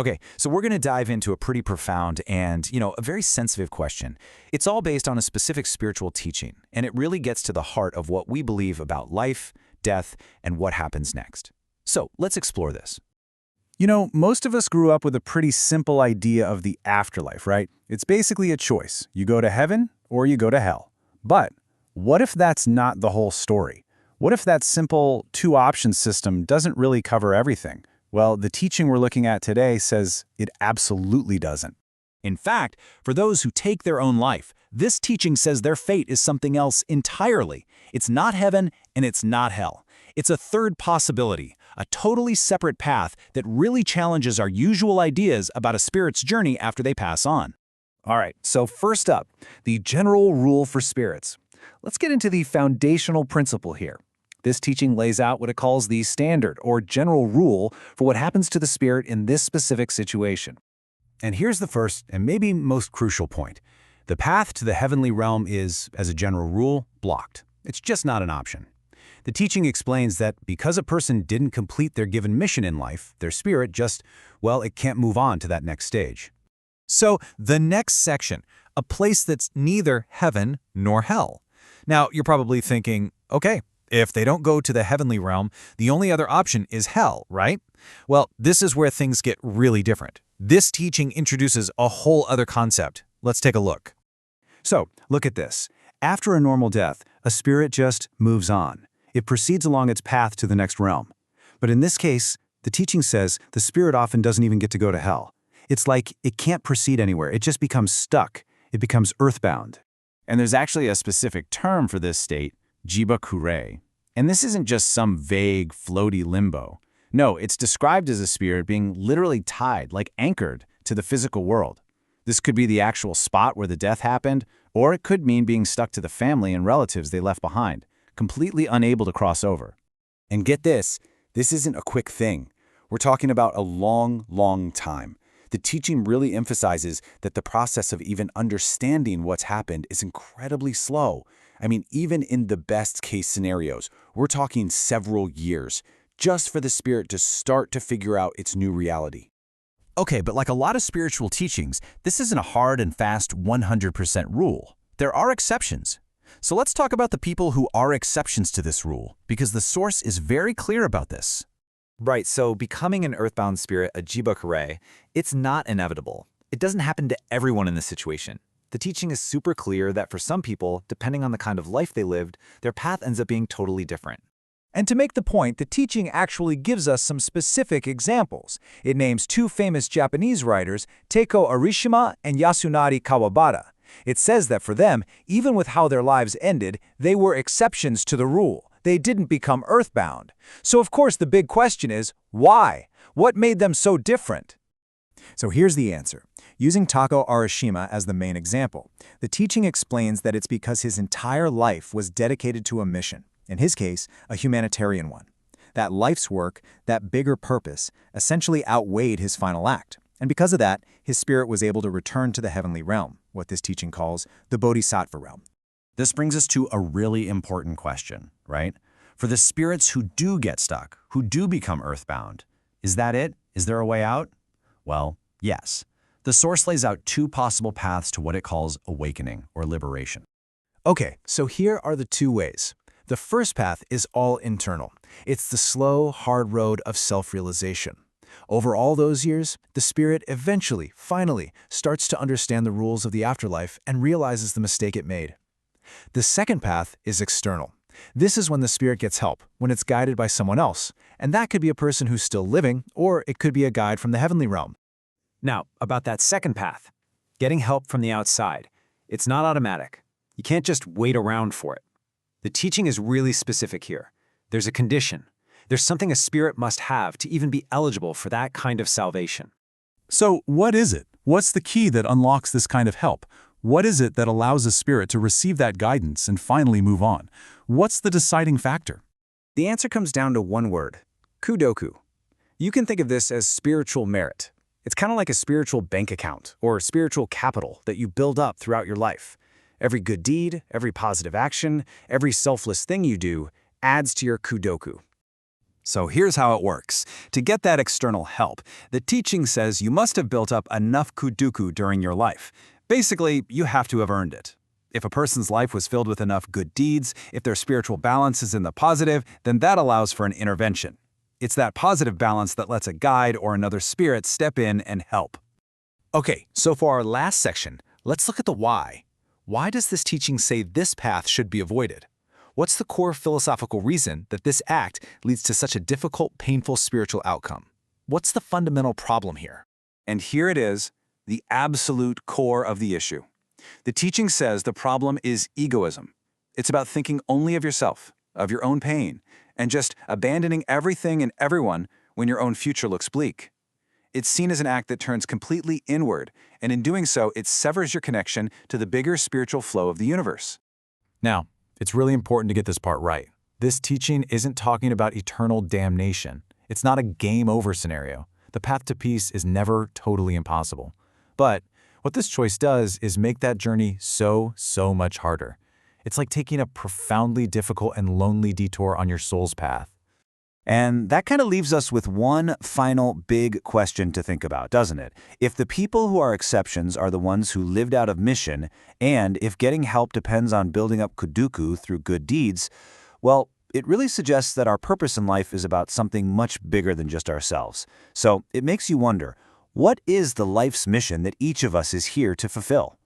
Okay, so we're going to dive into a pretty profound and, a very sensitive question. It's all based on a specific spiritual teaching, and it really gets to the heart of what we believe about life, death, and what happens next. So let's explore this. Most of us grew up with a pretty simple idea of the afterlife, right? It's basically a choice. You go to heaven or you go to hell. But what if that's not the whole story? What if that simple two-option system doesn't really cover everything? Well, the teaching we're looking at today says it absolutely doesn't. In fact, for those who take their own life, this teaching says their fate is something else entirely. It's not heaven and it's not hell. It's a third possibility, a totally separate path that really challenges our usual ideas about a spirit's journey after they pass on. All right, so first up, the general rule for spirits. Let's get into the foundational principle here. This teaching lays out what it calls the standard or general rule for what happens to the spirit in this specific situation. And here's the first and maybe most crucial point. The path to the heavenly realm is, as a general rule, blocked. It's just not an option. The teaching explains that because a person didn't complete their given mission in life, their spirit just, it can't move on to that next stage. So the next section, a place that's neither heaven nor hell. Now, you're probably thinking, okay, if they don't go to the heavenly realm, the only other option is hell, right? Well, this is where things get really different. This teaching introduces a whole other concept. Let's take a look. So, look at this. After a normal death, a spirit just moves on. It proceeds along its path to the next realm. But in this case, the teaching says the spirit often doesn't even get to go to hell. It's like it can't proceed anywhere. It just becomes stuck. It becomes earthbound. And there's actually a specific term for this state, jibakure. And this isn't just some vague, floaty limbo. No, it's described as a spirit being literally tied, like anchored, to the physical world. This could be the actual spot where the death happened, or it could mean being stuck to the family and relatives they left behind, completely unable to cross over. And get this isn't a quick thing. We're talking about a long, long time. The teaching really emphasizes that the process of even understanding what's happened is incredibly slow. I mean, even in the best case scenarios, we're talking several years, just for the spirit to start to figure out its new reality. Okay, but like a lot of spiritual teachings, this isn't a hard and fast 100% rule. There are exceptions. So let's talk about the people who are exceptions to this rule, because the source is very clear about this. Right, so becoming an earthbound spirit, a jibakure, it's not inevitable. It doesn't happen to everyone in this situation. The teaching is super clear that for some people, depending on the kind of life they lived, their path ends up being totally different. And to make the point, the teaching actually gives us some specific examples. It names two famous Japanese writers, Teiko Arishima and Yasunari Kawabata. It says that for them, even with how their lives ended, they were exceptions to the rule. They didn't become earthbound. So of course the big question is, why? What made them so different? So here's the answer. Using Tako Arishima as the main example, the teaching explains that it's because his entire life was dedicated to a mission, in his case, a humanitarian one. That life's work, that bigger purpose, essentially outweighed his final act. And because of that, his spirit was able to return to the heavenly realm, what this teaching calls the bodhisattva realm. This brings us to a really important question, right? For the spirits who do get stuck, who do become earthbound, is that it? Is there a way out? Well, yes. The source lays out two possible paths to what it calls awakening or liberation. Okay, so here are the two ways. The first path is all internal. It's the slow, hard road of self-realization. Over all those years, the spirit eventually, finally, starts to understand the rules of the afterlife and realizes the mistake it made. The second path is external. This is when the spirit gets help, when it's guided by someone else, and that could be a person who's still living, or it could be a guide from the heavenly realm. Now, about that second path, getting help from the outside. It's not automatic. You can't just wait around for it. The teaching is really specific here. There's a condition. There's something a spirit must have to even be eligible for that kind of salvation. So what is it? What's the key that unlocks this kind of help? What is it that allows a spirit to receive that guidance and finally move on? What's the deciding factor? The answer comes down to one word: kudoku. You can think of this as spiritual merit. It's kind of like a spiritual bank account or spiritual capital that you build up throughout your life. Every good deed, every positive action, every selfless thing you do adds to your kudoku. So here's how it works. To get that external help, the teaching says you must have built up enough kuduku during your life. Basically, you have to have earned it. If a person's life was filled with enough good deeds, if their spiritual balance is in the positive, then that allows for an intervention. It's that positive balance that lets a guide or another spirit step in and help. Okay, so for our last section, let's look at the why. Why does this teaching say this path should be avoided? What's the core philosophical reason that this act leads to such a difficult, painful spiritual outcome? What's the fundamental problem here? And here it is, the absolute core of the issue. The teaching says the problem is egoism. It's about thinking only of yourself, of your own pain, and just abandoning everything and everyone when your own future looks bleak. It's seen as an act that turns completely inward, and in doing so, it severs your connection to the bigger spiritual flow of the universe. Now, it's really important to get this part right. This teaching isn't talking about eternal damnation. It's not a game over scenario. The path to peace is never totally impossible. But what this choice does is make that journey so much harder. It's like taking a profoundly difficult and lonely detour on your soul's path. And that kind of leaves us with one final big question to think about, doesn't it? If the people who are exceptions are the ones who lived out of mission, and if getting help depends on building up kuduku through good deeds, well, it really suggests that our purpose in life is about something much bigger than just ourselves. So it makes you wonder, what is the life's mission that each of us is here to fulfill?